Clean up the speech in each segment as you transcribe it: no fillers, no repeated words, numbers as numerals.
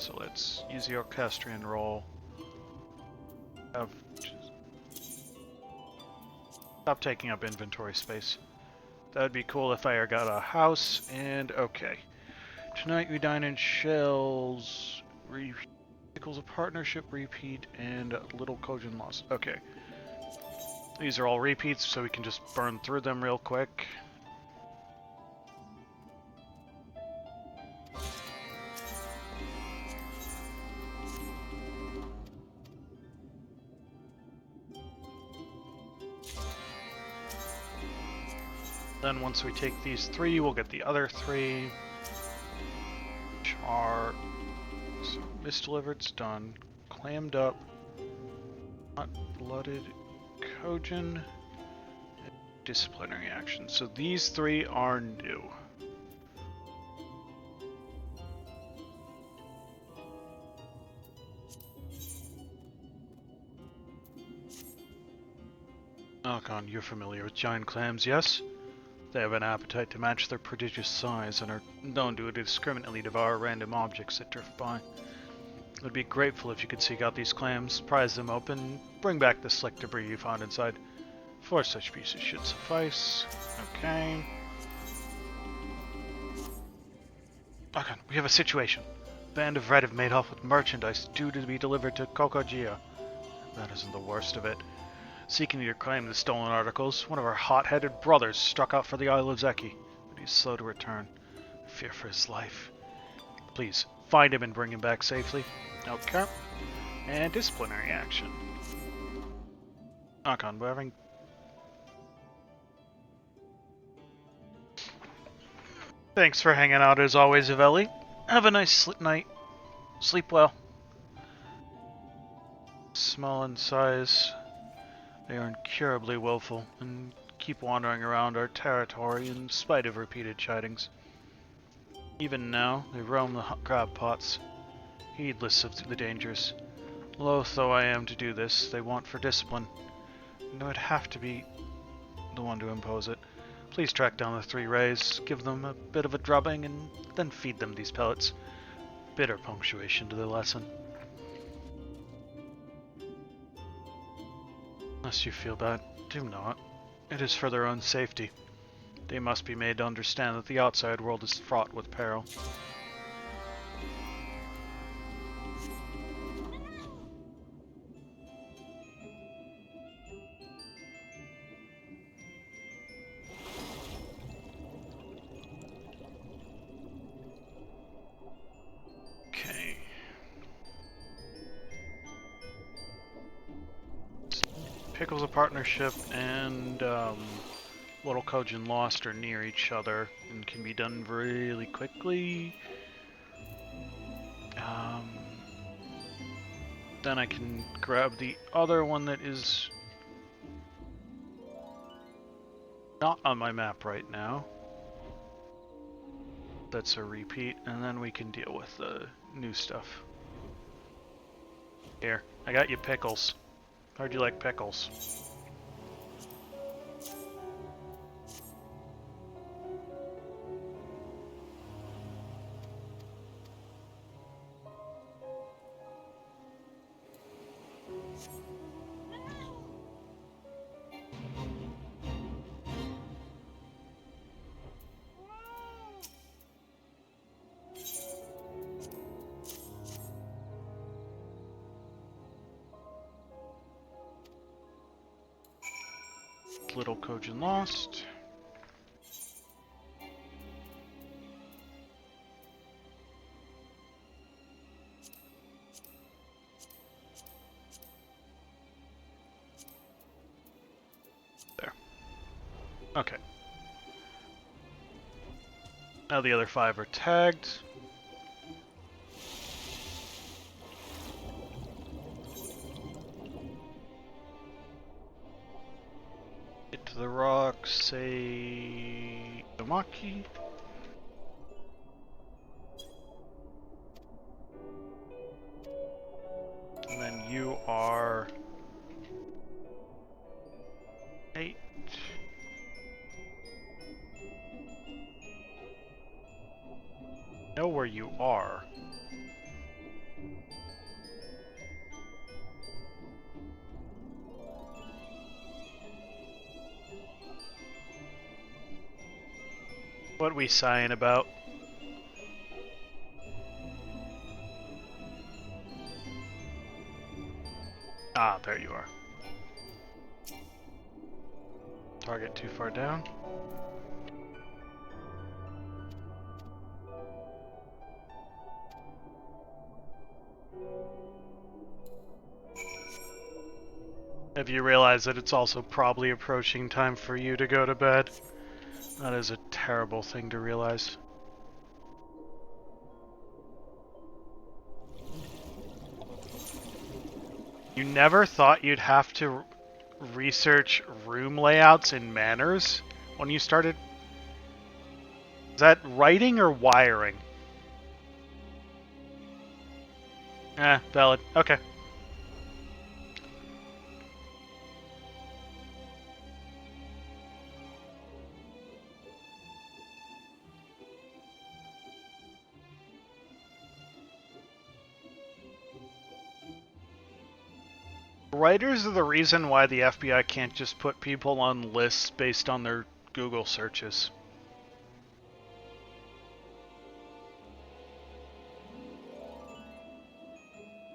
So let's use the orchestrion roll. Stop taking up inventory space. That'd be cool if I got a house, and okay. Tonight we dine in shells, equals a partnership repeat, and little Kojin loss. Okay. These are all repeats, so we can just burn through them real quick. Then once we take these 3, we'll get the other 3, which are so misdelivered's done, clammed up, not blooded, Kojin, and disciplinary action. So these 3 are new. Alcon, you're familiar with giant clams, yes? They have an appetite to match their prodigious size and are known to indiscriminately devour random objects that drift by. I'd be grateful if you could seek out these clams, prise them open, bring back the slick debris you found inside. 4 such pieces should suffice. Okay. Alcon, we have a situation. A band of Red have made off with merchandise due to be delivered to Kokojia. That isn't the worst of it. Seeking to reclaim the stolen articles, one of our hot-headed brothers struck out for the Isle of Zeki, but he's slow to return. I fear for his life. Please, find him and bring him back safely. Okay. And disciplinary action. Akon, we're having... Thanks for hanging out as always, Aveli. Have a nice night. Sleep well. Small in size... They are incurably willful, and keep wandering around our territory in spite of repeated chidings. Even now, they roam the crab pots, heedless of the dangers. Loath though I am to do this, they want for discipline, and I would have to be the one to impose it. Please track down the 3 rays, give them a bit of a drubbing, and then feed them these pellets. Bitter punctuation to the lesson. Unless you feel bad, do not. It is for their own safety. They must be made to understand that the outside world is fraught with peril. Okay. Pickles a partnership and Little Kojin Lost are near each other and can be done really quickly. Then I can grab the other one that is not on my map right now. That's a repeat, and then we can deal with the new stuff. Here, I got you pickles. How'd you like pickles? Little Kojin Lost. There. Okay. Now the other 5 are tagged. Get to the rock, say Domaki. And then you are 8. Know where you are. What we sighing about? Ah, there you are. Target too far down. Have you realized that it's also probably approaching time for you to go to bed? That is a terrible thing to realize. You never thought you'd have to research room layouts and manners when you started? Is that writing or wiring? Valid. Okay. Writers are the reason why the FBI can't just put people on lists based on their Google searches.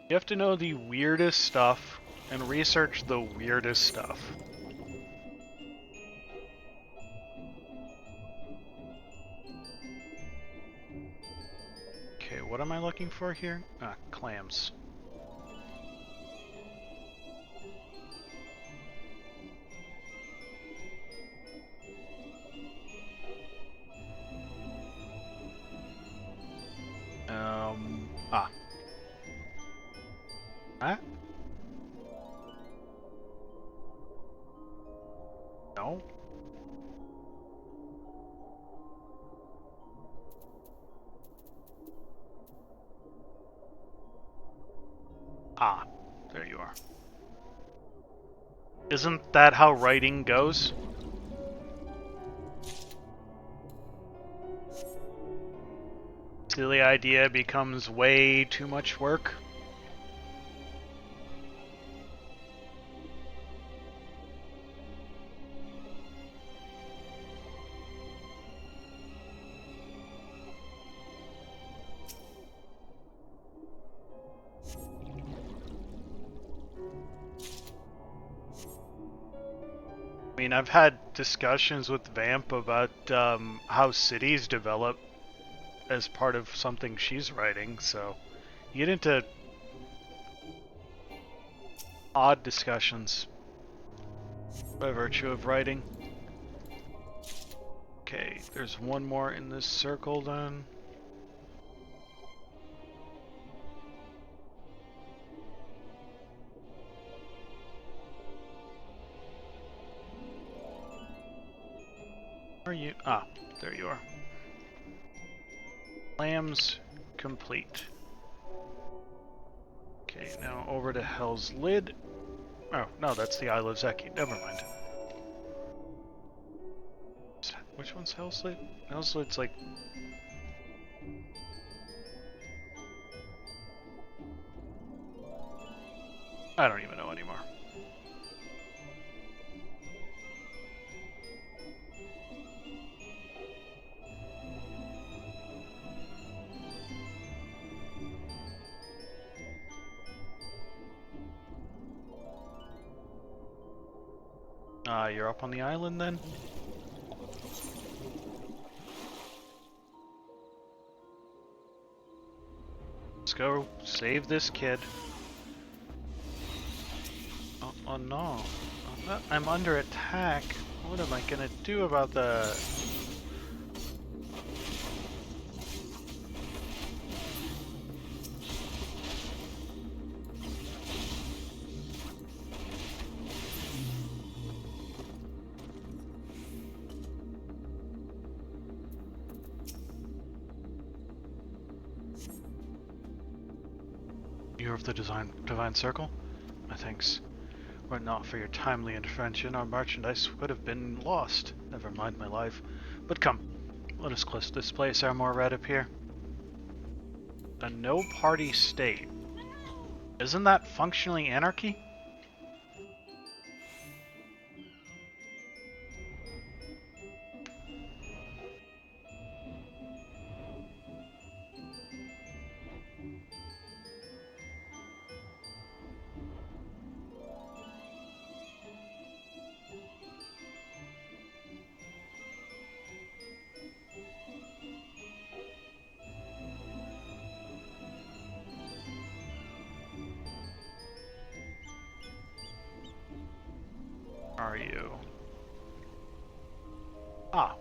You have to know the weirdest stuff and research the weirdest stuff. Okay, what am I looking for here? Ah, clams. Huh? No? Ah, there you are. Isn't that how writing goes? Silly idea becomes way too much work. I mean, I've had discussions with Vamp about how cities develop as part of something she's writing, so you get into odd discussions by virtue of writing. Okay, there's one more in this circle then. Are you? Ah, there you are. Lambs complete. Okay, now over to Hell's Lid. Oh, no, that's the Isle of Zeki. Never mind. Which one's Hell's Lid? Hell's Lid's like... I don't even know anymore. You're up on the island then? Let's go save this kid. Oh no. I'm under attack. What am I gonna do about that? You're of the Divine Circle? My thanks. Were it not for your timely intervention, our merchandise would have been lost. Never mind my life. But come, let us displace our more red up here. A no-party state. Isn't that functionally anarchy? are you? Ah.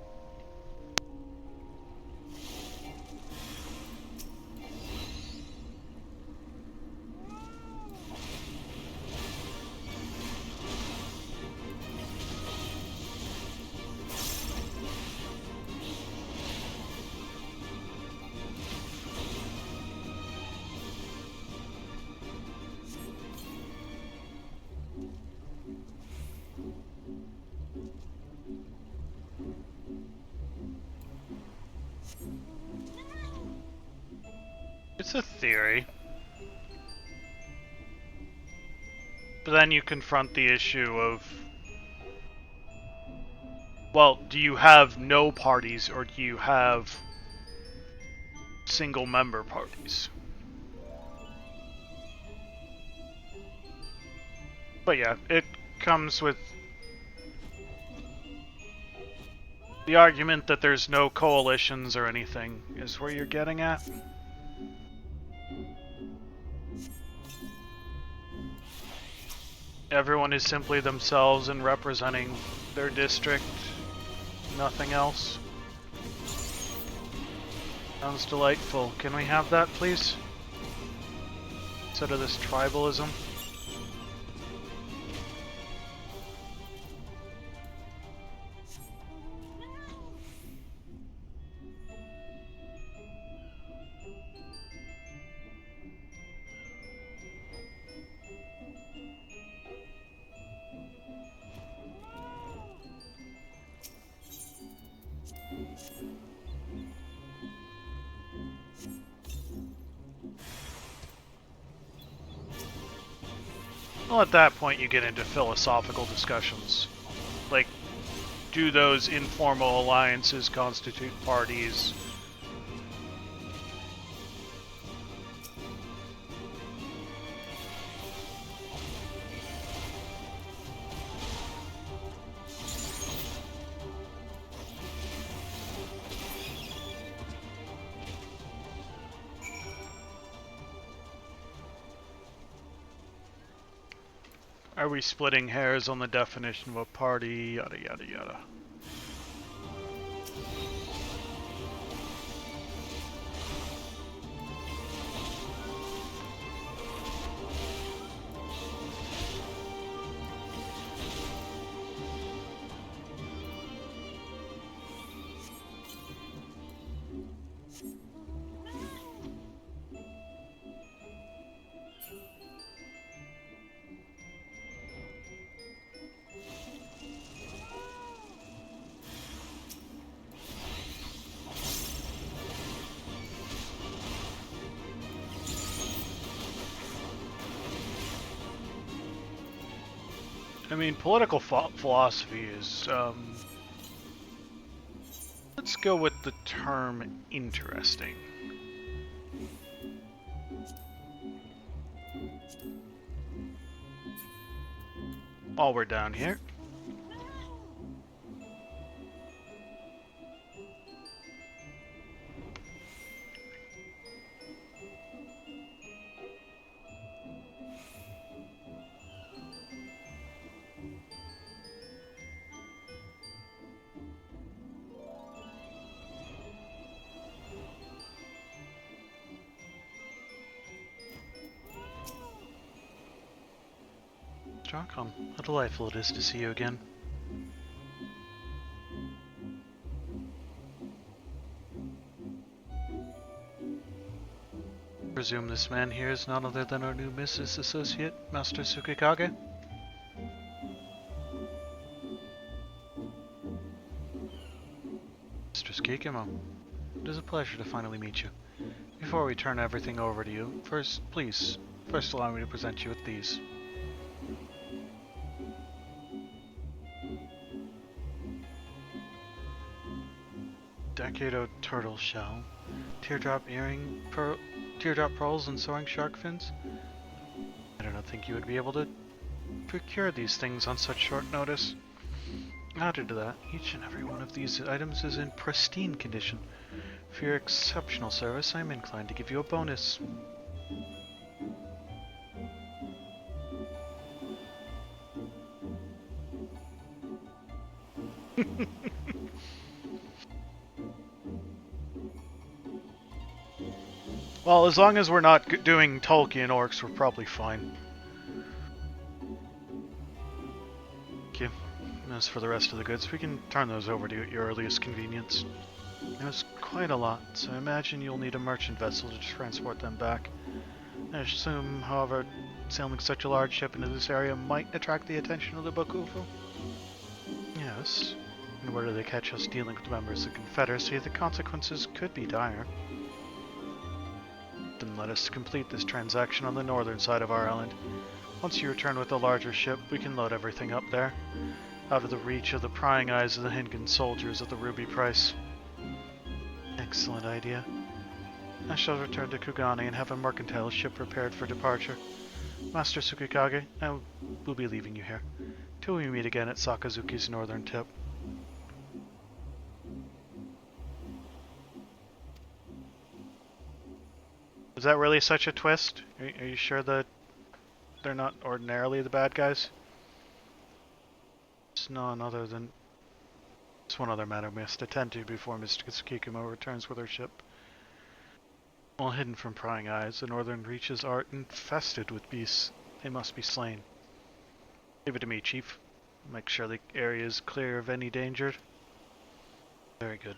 It's a theory. But then you confront the issue of, well, do you have no parties or do you have single member parties? But yeah, it comes with the argument that there's no coalitions or anything is where you're getting at. Everyone is simply themselves and representing their district, nothing else. Sounds delightful. Can we have that, please? Instead of this tribalism. Well, at that point you get into philosophical discussions. Like, do those informal alliances constitute parties? Are we splitting hairs on the definition of a party? Yada yada yada. I mean, political philosophy is, let's go with the term interesting. While we're down here. Jarkon, how delightful it is to see you again. Presume this man here is none other than our new Mrs. Associate, Master Tsukikage? Mistress Kikimo, it is a pleasure to finally meet you. Before we turn everything over to you, first allow me to present you with these. Decado turtle shell, teardrop earring, teardrop pearls, and soaring shark fins. I do not think you would be able to procure these things on such short notice. Added to that, each and every one of these items is in pristine condition. For your exceptional service, I am inclined to give you a bonus. Well, as long as we're not doing Tolkien orcs, we're probably fine. Okay. As for the rest of the goods, we can turn those over to you at your earliest convenience. There's quite a lot, so I imagine you'll need a merchant vessel to transport them back. I assume, however, sailing such a large ship into this area might attract the attention of the Bakufu. Yes. And were they catch us dealing with members of the Confederacy, the consequences could be dire. Then let us complete this transaction on the northern side of our island. Once you return with the larger ship, we can load everything up there, out of the reach of the prying eyes of the Hingan soldiers at the ruby price. Excellent idea. I shall return to Kugane and have a mercantile ship prepared for departure. Master Tsukikage, I will be leaving you here, till we meet again at Sakazuki's northern tip. Is that really such a twist? Are you sure that they're not ordinarily the bad guys? It's none other than... It's one other matter we must attend to before Mr. Tsukikimo returns with her ship. While hidden from prying eyes, the northern reaches are infested with beasts. They must be slain. Leave it to me, Chief. Make sure the area is clear of any danger. Very good.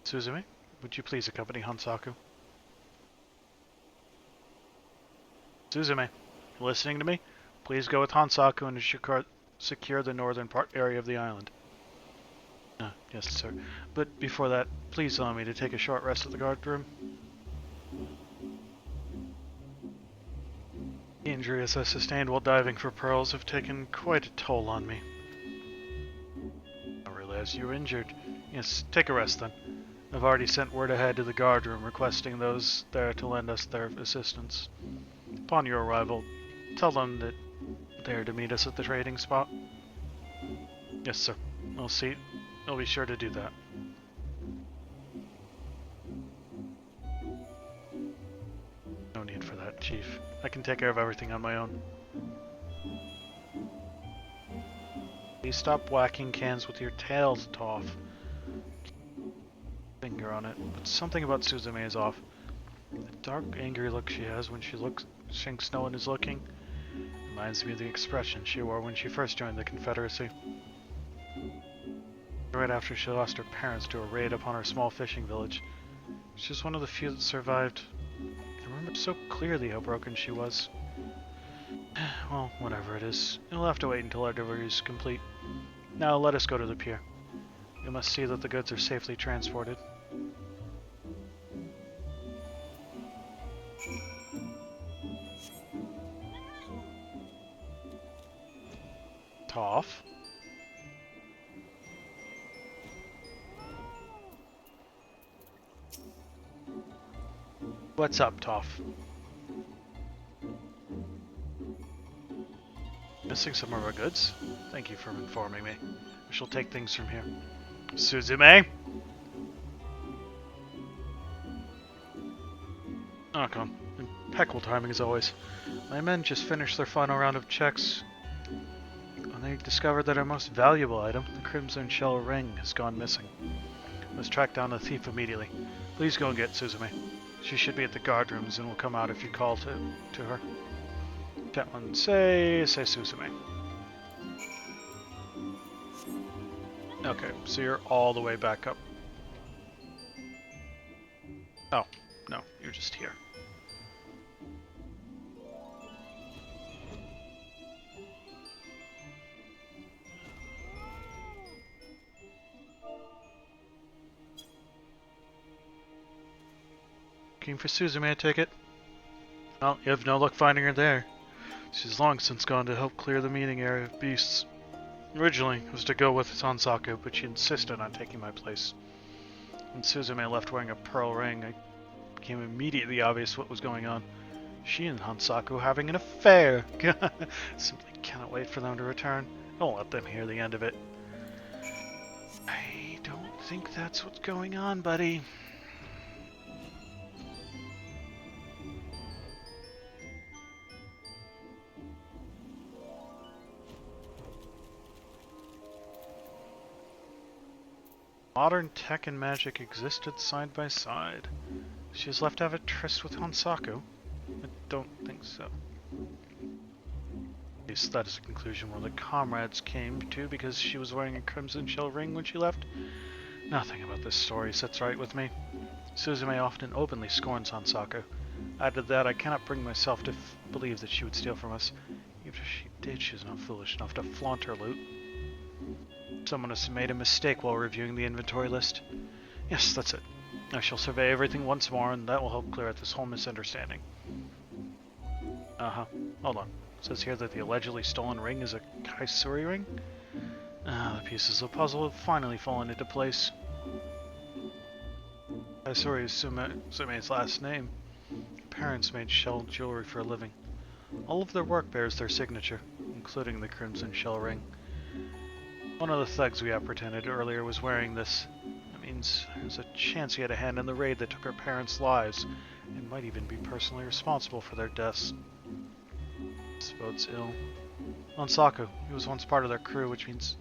Suzume, would you please accompany Hansaku? Suzume, you listening to me? Please go with Hansaku and secure the northern area of the island. Yes, sir. But before that, please allow me to take a short rest at the guard room. The injuries I sustained while diving for pearls have taken quite a toll on me. I realize you were injured. Yes, take a rest then. I've already sent word ahead to the guard room requesting those there to lend us their assistance. Upon your arrival, tell them that they are to meet us at the trading spot. Yes, sir. I'll be sure to do that. No need for that, Chief. I can take care of everything on my own. Please stop whacking cans with your tails, Toph. Finger on it, but something about Suzume is off. The dark, angry look she has when she thinks no one is looking reminds me of the expression she wore when she first joined the Confederacy. Right after she lost her parents to a raid upon her small fishing village. She's one of the few that survived. I remember so clearly how broken she was. Well, whatever it is, you'll have to wait until our delivery is complete. Now let us go to the pier. We must see that the goods are safely transported. Toph? What's up, Toph? Missing some of our goods? Thank you for informing me. We shall take things from here. Suzume? Oh, come on. Impeccable timing as always. My men just finished their final round of checks when they discovered that our most valuable item, the Crimson Shell Ring, has gone missing. We must track down the thief immediately. Please go and get Suzume. She should be at the guard rooms and will come out if you call to her. Gentlemen, say Suzume. Okay, so you're all the way back up. Oh, no, you're just here. Looking for Suzume, I take it? Well, you have no luck finding her there. She's long since gone to help clear the meeting area of beasts. Originally, it was to go with Hansaku, but she insisted on taking my place. When Suzume left wearing a pearl ring, it became immediately obvious what was going on. She and Hansaku having an affair! Simply cannot wait for them to return. I won't let them hear the end of it. I don't think that's what's going on, buddy. Modern tech and magic existed side by side. She was left to have a tryst with Hansaku? I don't think so. At least that is the conclusion where the comrades came to because she was wearing a crimson shell ring when she left. Nothing about this story sits right with me. Suzume often openly scorns Hansaku. Added to that, I cannot bring myself to believe that she would steal from us. Even if she did, she is not foolish enough to flaunt her loot. Someone has made a mistake while reviewing the inventory list. Yes, that's it. I shall survey everything once more, and that will help clear up this whole misunderstanding. Hold on. It says here that the allegedly stolen ring is a Kaisuri ring? The pieces of the puzzle have finally fallen into place. Kaisuri is Sume's last name. Her parents made shell jewelry for a living. All of their work bears their signature, including the crimson shell ring. One of the thugs we apprehended earlier was wearing this. That means there's a chance he had a hand in the raid that took her parents' lives, and might even be personally responsible for their deaths. This bodes ill. Hansaku, he was once part of their crew, which means...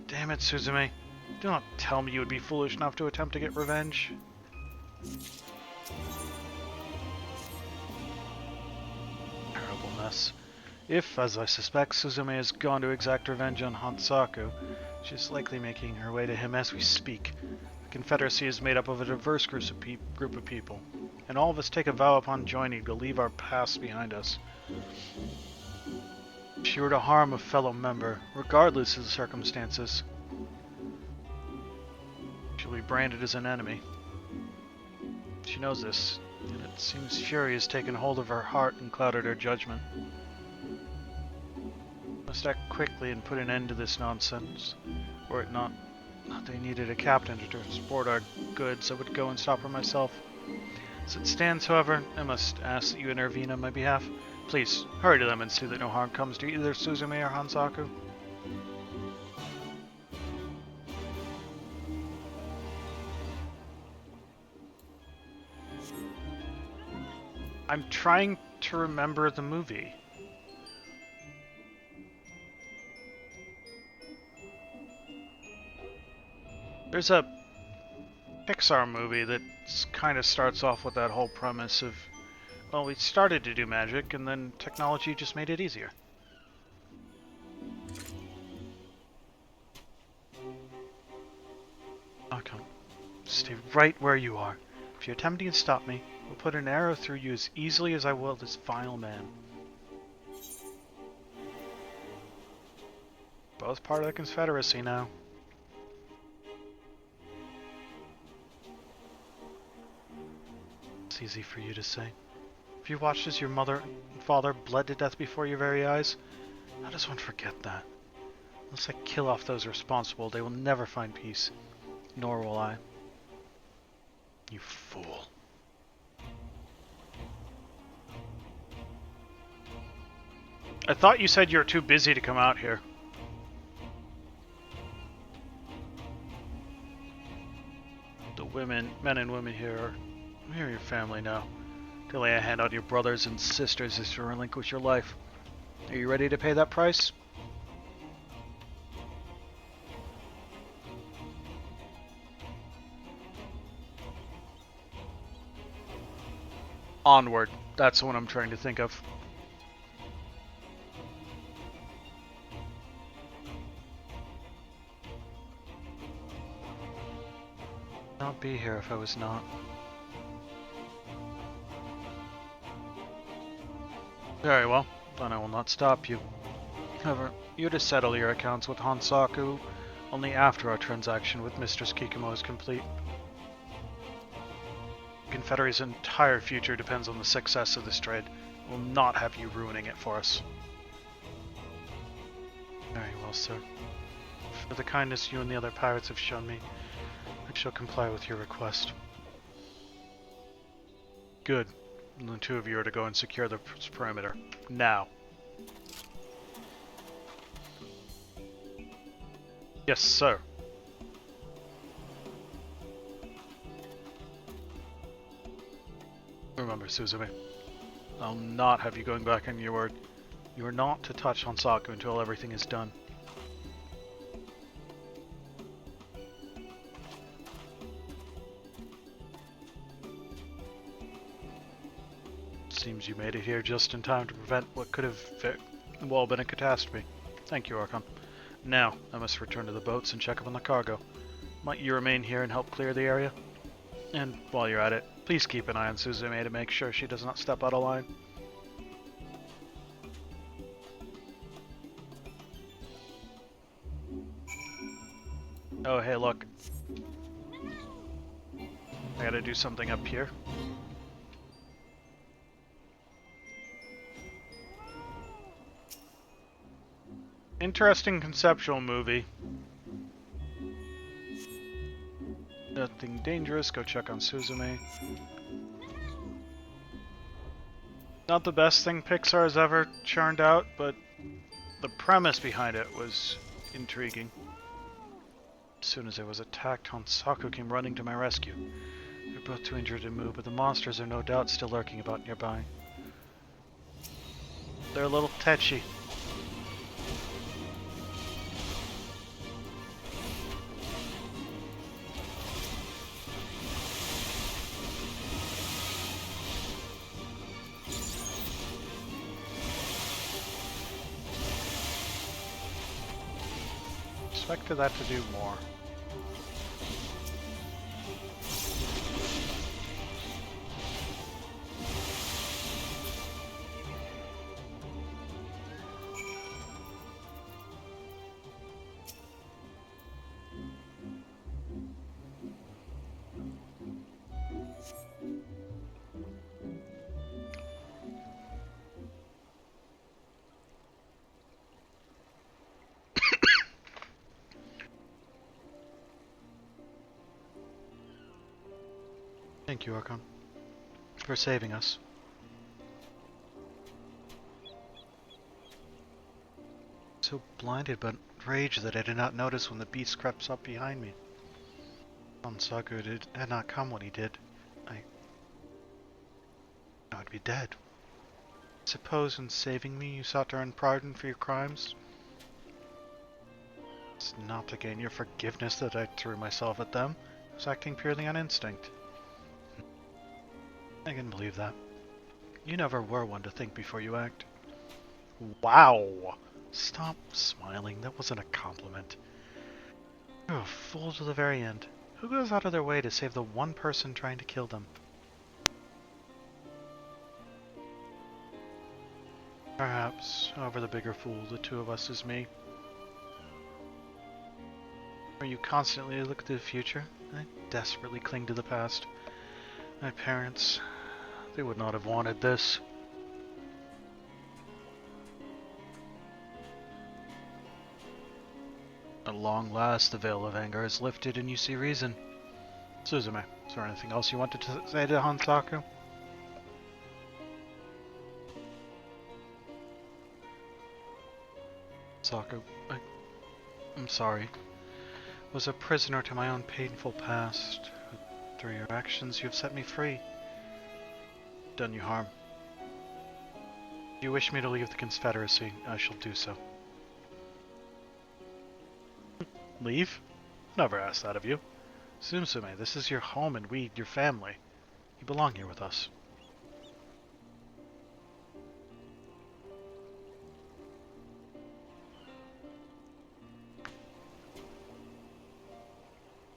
Damn it, Suzume. Do not tell me you would be foolish enough to attempt to get revenge. Terrible mess. If, as I suspect, Suzume has gone to exact revenge on Hansaku, she is likely making her way to him as we speak. The Confederacy is made up of a diverse group of people, and all of us take a vow upon joining to leave our past behind us. If she were to harm a fellow member, regardless of the circumstances, she'll be branded as an enemy. She knows this, and it seems fury has taken hold of her heart and clouded her judgment. Must act quickly and put an end to this nonsense. Were it not that they needed a captain to transport our goods, I would go and stop her myself. As it stands, however, I must ask that you intervene on my behalf. Please, hurry to them and see that no harm comes to either Suzume or Hansaku. I'm trying to remember the movie. There's a Pixar movie that kind of starts off with that whole premise of, well, we started to do magic, and then technology just made it easier. Okay. Stay right where you are. If you're attempting to stop me, I'll put an arrow through you as easily as I will this vile man. Both part of the Confederacy now. It's easy for you to say. If you watched as your mother and father bled to death before your very eyes, how does one forget that? Unless I kill off those responsible, they will never find peace. Nor will I. You fool. I thought you said you were too busy to come out here. The men and women here are your family now. To lay a hand on your brothers and sisters is to relinquish your life. Are you ready to pay that price? Onward. That's what I'm trying to think of. I'd not be here if I was not. Very well, then I will not stop you. However, you are to settle your accounts with Hansaku only after our transaction with Mistress Kikumo is complete. The Confederacy's entire future depends on the success of this trade. We will not have you ruining it for us. Very well, sir. For the kindness you and the other pirates have shown me, I shall comply with your request. Good. And the two of you are to go and secure the perimeter. Now. Yes, sir. Remember, Suzume, I'll not have you going back on your word. You are not to touch Hansaku until everything is done. Seems you made it here just in time to prevent what could have been a catastrophe. Thank you, Archon. Now, I must return to the boats and check up on the cargo. Might you remain here and help clear the area? And while you're at it, please keep an eye on Suzume to make sure she does not step out of line. Oh, hey, look. I gotta do something up here. Interesting conceptual movie. Nothing dangerous, go check on Suzume. Not the best thing Pixar has ever churned out, but the premise behind it was intriguing. As soon as I was attacked, Hansaku came running to my rescue. They're both too injured to move, but the monsters are no doubt still lurking about nearby. They're a little tetchy. Expected that to do more. Thank you, Archon, for saving us. So blinded but raged that I did not notice when the beast crept up behind me. Hansaku had not come when he did. I would be dead. Suppose in saving me you sought to earn pardon for your crimes? It's not to gain your forgiveness that I threw myself at them. I was acting purely on instinct. I can believe that. You never were one to think before you act. Wow! Stop smiling, that wasn't a compliment. You're a fool to the very end. Who goes out of their way to save the one person trying to kill them? Perhaps, however the bigger fool, the two of us is me. Or you constantly look to the future? I desperately cling to the past. My parents, they would not have wanted this. At long last, the veil of anger is lifted and you see reason. Suzume, is there anything else you wanted to say to Hansaku? Hansaku, I'm sorry. I was a prisoner to my own painful past. Through your actions, you have set me free. Done you harm. If you wish me to leave the Confederacy, I shall do so. Leave? Never asked that of you. Suzume, this is your home and we, your family. You belong here with us.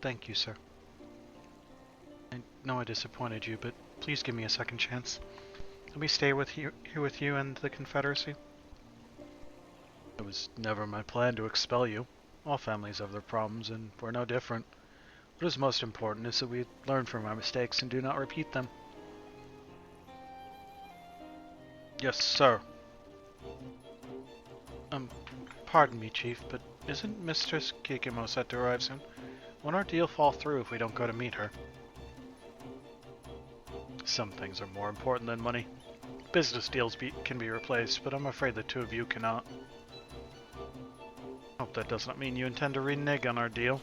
Thank you, sir. I know I disappointed you, but please give me a second chance. Let me stay here with you and the Confederacy. It was never my plan to expel you. All families have their problems, and we're no different. What is most important is that we learn from our mistakes and do not repeat them. Yes, sir. Pardon me, Chief, but isn't Mistress Kikimo set to arrive soon? Won't our deal fall through if we don't go to meet her? Some things are more important than money. Business deals can be replaced, but I'm afraid the two of you cannot. Hope that does not mean you intend to renege on our deal.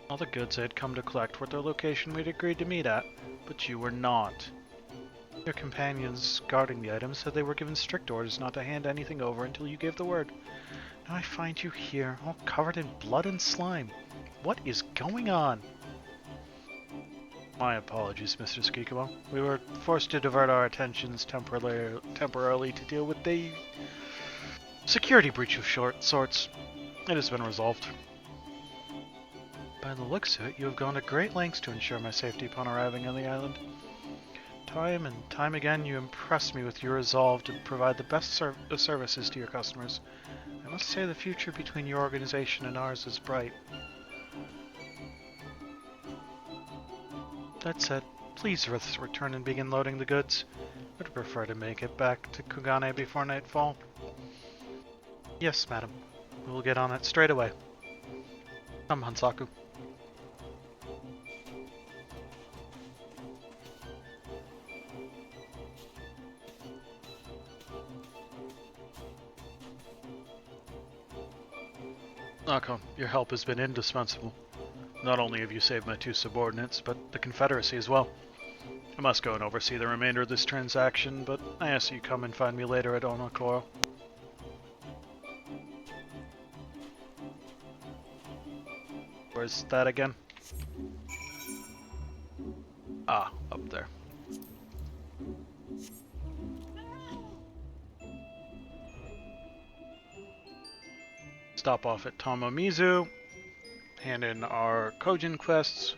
All the goods I had come to collect were at the location we'd agreed to meet at, but you were not. Your companions guarding the items said they were given strict orders not to hand anything over until you gave the word. Now I find you here, all covered in blood and slime. What is going on? My apologies, Mr. Skikumo. We were forced to divert our attentions temporarily to deal with a security breach of sorts. It has been resolved. By the looks of it, you have gone to great lengths to ensure my safety upon arriving on the island. Time and time again, you impress me with your resolve to provide the best services to your customers. I must say the future between your organization and ours is bright. That said, please return and begin loading the goods. I would prefer to make it back to Kugane before nightfall. Yes, madam. We will get on it straight away. Come, Hansaku. Nako, your help has been indispensable. Not only have you saved my two subordinates, but the Confederacy as well. I must go and oversee the remainder of this transaction, but I ask you come and find me later at Onokoro. Where's that again? Ah, up there. Stop off at Tomomizu, hand in our Kojin quests.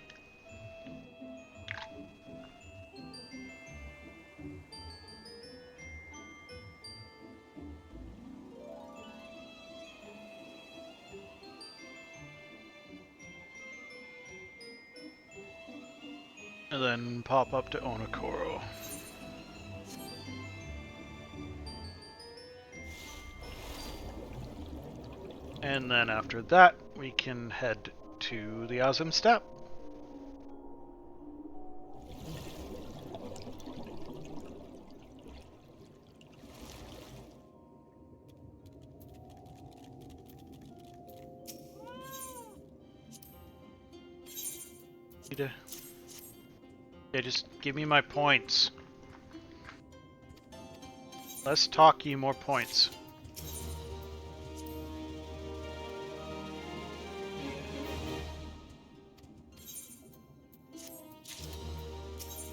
And then pop up to Onokoro. And then after that, we can head to the Azim Steppe. Yeah, just give me my points. Less talky, more points.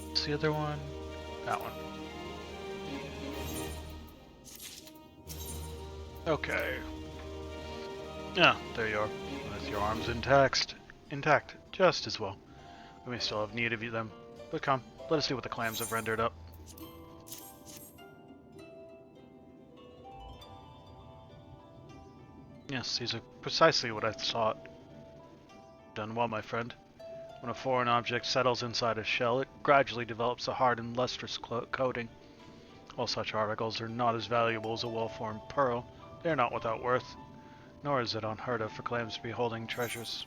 What's the other one? That one. Okay. Yeah, there you are. With your arms intact, just as well. We may still have need of them, but come, let us see what the clams have rendered up. Yes, these are precisely what I thought. Done well, my friend. When a foreign object settles inside a shell, it gradually develops a hard and lustrous coating. While such articles are not as valuable as a well-formed pearl, they are not without worth, nor is it unheard of for clams to be holding treasures.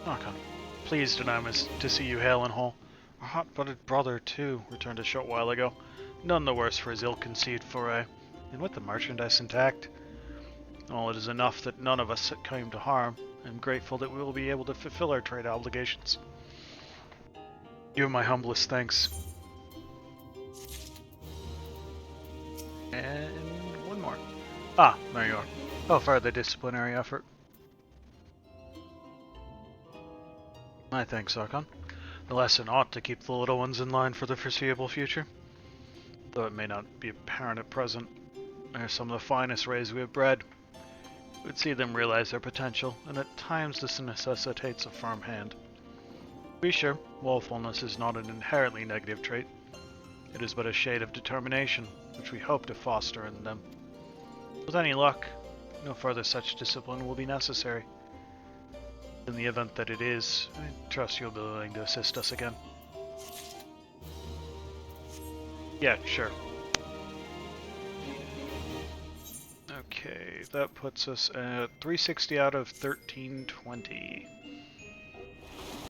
Okay. Pleased and I'm to see you hale and whole. Our hot-blooded brother, too, returned a short while ago, none the worse for his ill-conceived foray, and with the merchandise intact. Well, it is enough that none of us came to harm. I'm grateful that we will be able to fulfill our trade obligations. Give my humblest thanks. And one more. Ah, there you are. Oh, for the disciplinary effort. I think, Sarkon. The lesson ought to keep the little ones in line for the foreseeable future. Though it may not be apparent at present, they are some of the finest rays we have bred. We would see them realize their potential, and at times this necessitates a firm hand. To be sure, willfulness is not an inherently negative trait. It is but a shade of determination, which we hope to foster in them. With any luck, no further such discipline will be necessary. In the event that it is, I trust you'll be willing to assist us again. Yeah, sure. Okay, that puts us at 360 out of 1320.